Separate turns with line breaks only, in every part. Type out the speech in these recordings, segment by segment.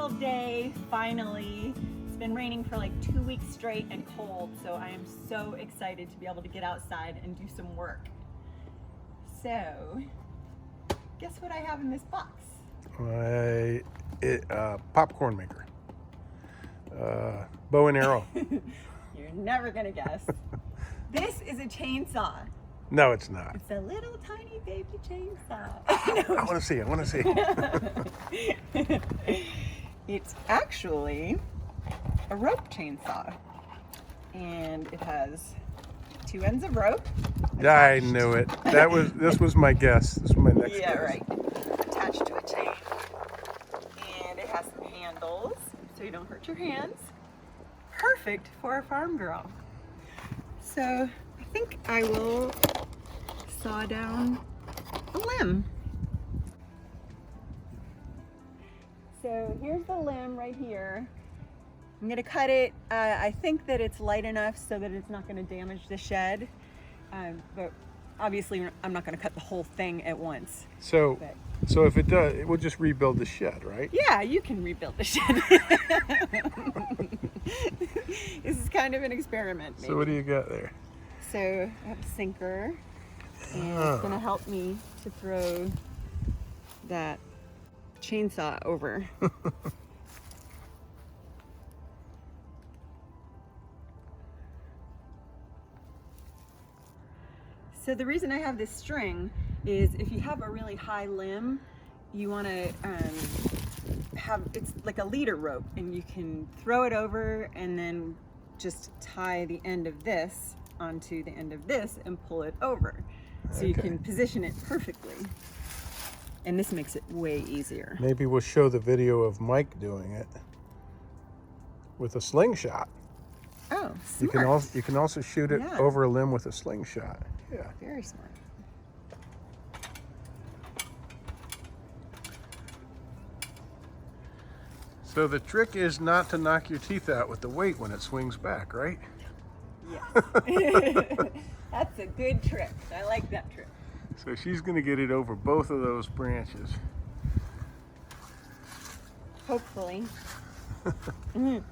beautiful day, finally. It's been raining for like 2 weeks straight and cold, so I am so excited to be able to get outside and do some work. So, guess what I have in this box?
Popcorn maker. Bow and arrow.
You're never gonna guess. This is a chainsaw.
No, it's not.
It's a little tiny baby chainsaw.
I want to see. I want to see.
It's actually a rope chainsaw, and it has 2 ends of rope.
I knew it. This was my guess. This was my next guess.
Yeah, right. Attached to a chain, and it has some handles so you don't hurt your hands. Perfect for a farm girl. So I think I will saw down a limb. So here's the limb right here. I'm gonna cut it. I think that it's light enough so that it's not gonna damage the shed. But obviously I'm not gonna cut the whole thing at once.
So if it does, it will just rebuild the shed, right?
Yeah, you can rebuild the shed. This is kind of an experiment, maybe.
So what do you got there?
So I have a sinker, and it's gonna help me to throw that chainsaw over. So the reason I have this string is if you have a really high limb, you want to have, it's like a leader rope, and you can throw it over and then just tie the end of this onto the end of this and pull it over. So you can position it perfectly. And this makes it way easier.
Maybe we'll show the video of Mike doing it with a slingshot.
Oh, smart.
You can also shoot it over a limb with a slingshot. Yeah.
Very smart.
So the trick is not to knock your teeth out with the weight when it swings back, right?
Yes. That's a good trick. I like that trick.
So she's going to get it over both of those branches.
Hopefully.
I'm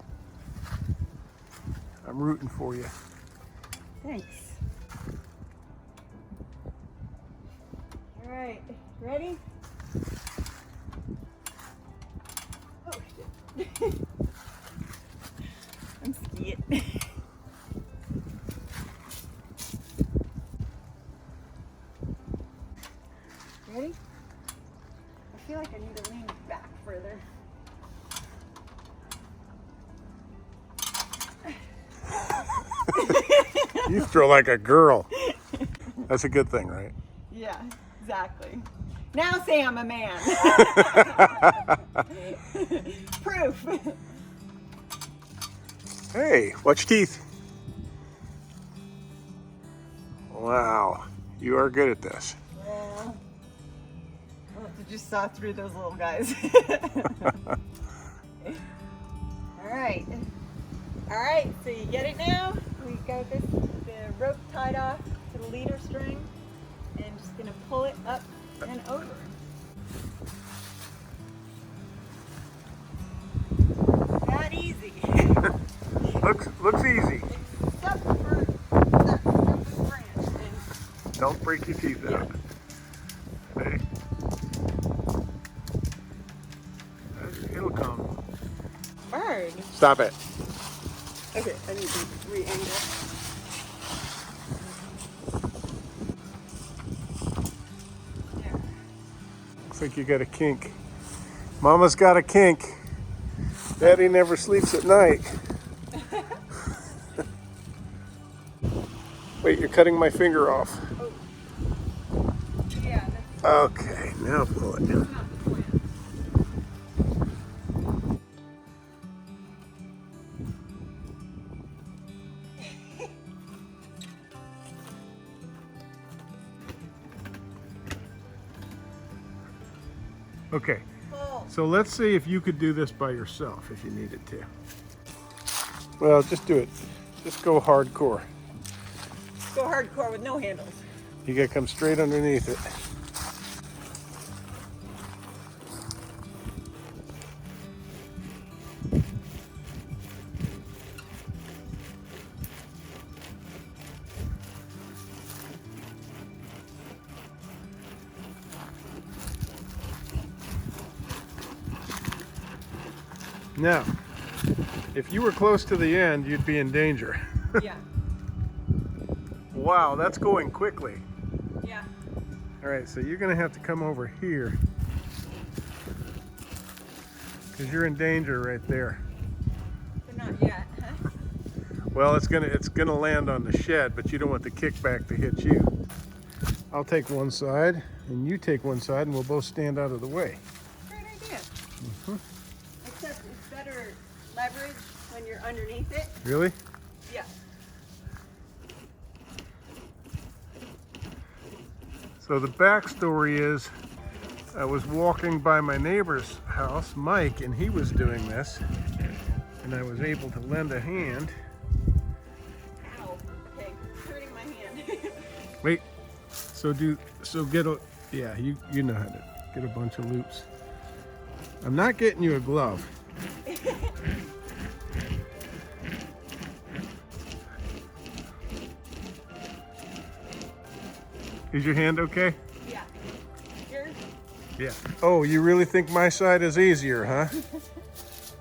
rooting for you.
Thanks. All right, ready? Oh, shit. I'm scared. Ready? I feel like I need to lean back further.
You throw like a girl. That's a good thing, right?
Yeah, exactly. Now say I'm a man. Proof.
Hey, watch your teeth. Wow, you are good at this.
Yeah. I'll have to just saw through those little guys. All right. All right, so you get it now? We got the rope tied off to the leader string, and just gonna pull it up and over. That easy.
Looks easy.
Except for that stupid branch.
Don't break your teeth out. Okay. It'll come.
Bird.
Stop it.
Okay, I need to re-angle. There.
Looks like you got a kink. Mama's got a kink. Daddy never sleeps at night. Wait, you're cutting my finger off.
Oh. Yeah, that's
Okay, now pull it down.
not the plan.
Okay,
Pull.
so let's see if you could do this by yourself if you needed to. Well, just do it. Just go hardcore.
Go hardcore with no handles.
You gotta come straight underneath it.
Okay. 1,
Now, if you were close to the end, you'd be in danger.
Yeah.
Wow, that's going quickly.
Yeah.
All right, so you're gonna have to come over here because you're in danger right there.
But not yet, huh?
Well, it's gonna land on the shed, but you don't want the kickback to hit you. I'll take one side, and you take one side, and we'll both stand out of the way.
Great idea. Except it's better leverage when you're underneath it.
Really?
Yeah.
So the backstory is, I was walking by my neighbor's house, Mike, and he was doing this, and I was able to lend a hand.
Ow. Okay, it's hurting my hand.
Wait, yeah, you know how to get a bunch of loops. I'm not getting you a glove. Is your hand okay?
Yeah. Yours?
Yeah. Oh, you really think my side is easier, huh?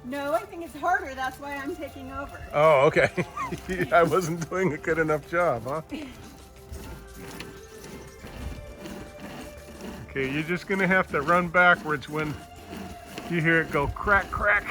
No, I think it's harder. That's why I'm taking over.
Oh, okay. I wasn't doing a good enough job, huh? Okay, you're just gonna have to run backwards when you hear it go crack, crack.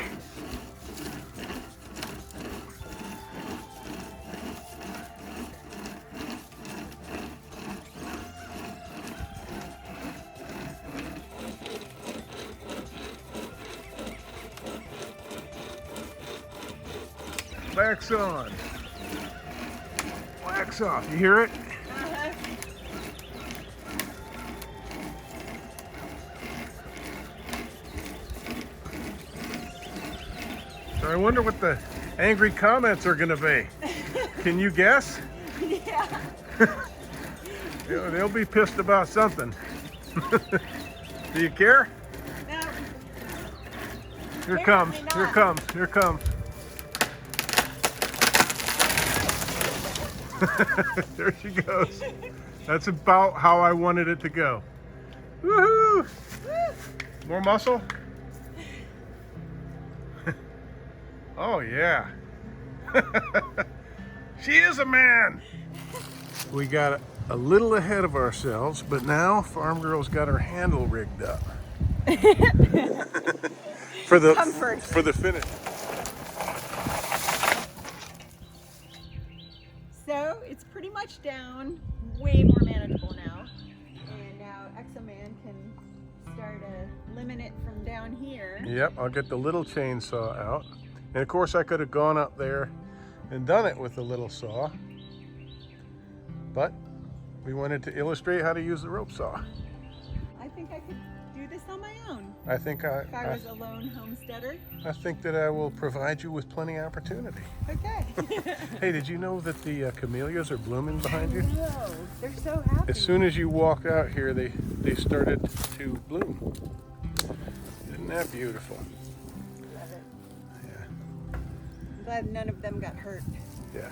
Wax on. Wax off. You hear it?
Uh-huh.
So I wonder what the angry comments are going to be. Can you guess?
Yeah.
They'll be pissed about something. Do you care?
No.
Here it comes.
Apparently
Here it
not.
comes. Here it comes. There she goes. That's about how I wanted it to go. Woohoo! More muscle? Oh yeah. She is a man. We got a little ahead of ourselves, but now Farm Girl's got her handle rigged up. for the finish.
So it's pretty much down, way more manageable now. And now Exoman can start limbing it from down here.
Yep, I'll get the little chainsaw out. And of course I could have gone up there and done it with the little saw. But we wanted to illustrate how to use the rope saw.
I think I could do this on my own.
I think
If I was a lone homesteader.
I think that I will provide you with plenty of opportunity.
Okay.
Hey, did you know that the camellias are blooming behind you?
Whoa, they're so happy.
As soon as you walk out here, they started to bloom. Isn't that beautiful?
Love it.
Yeah.
I'm glad none of them got hurt.
Yeah.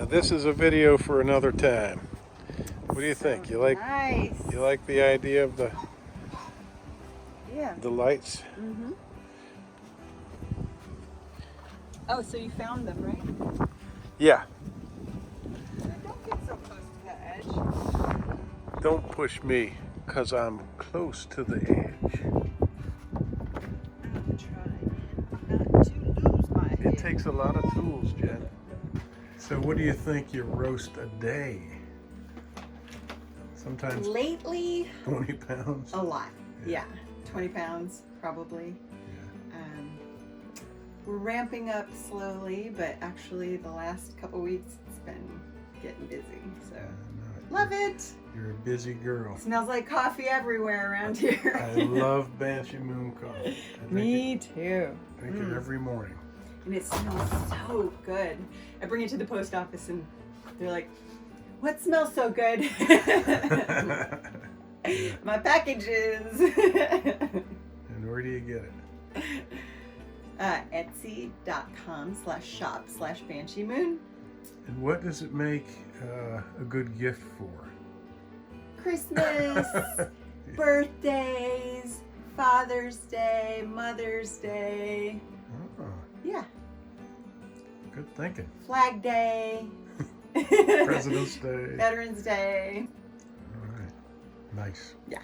this is a video for another time. What do you think? You like
Nice.
you like the idea of the
Yeah.
lights?
Mm-hmm. Oh, so you found them, right?
Yeah.
Don't get so close to the edge.
Don't push me, cause I'm close to the edge.
I'm trying not to lose my head.
It takes a lot of tools, Jen. So what do you think you roast a day? Sometimes
Lately,
20 pounds.
a lot. Yeah. 20 pounds, probably. We're ramping up slowly, but actually the last couple weeks it's been getting busy. So love it.
You're a busy girl.
Smells like coffee everywhere around here.
I love Banshee Moon coffee.
Me too.
Drink it every morning.
And it smells so good. I bring it to the post office and they're like, "What smells so good?" My packages.
And where do you get it?
Etsy.com/shop/Banshee Moon.
And what does it make a good gift for?
Christmas, birthdays, Father's Day, Mother's Day.
Oh,
Yeah.
good thinking.
Flag Day.
President's Day.
Veterans Day.
All right. Nice.
Yeah.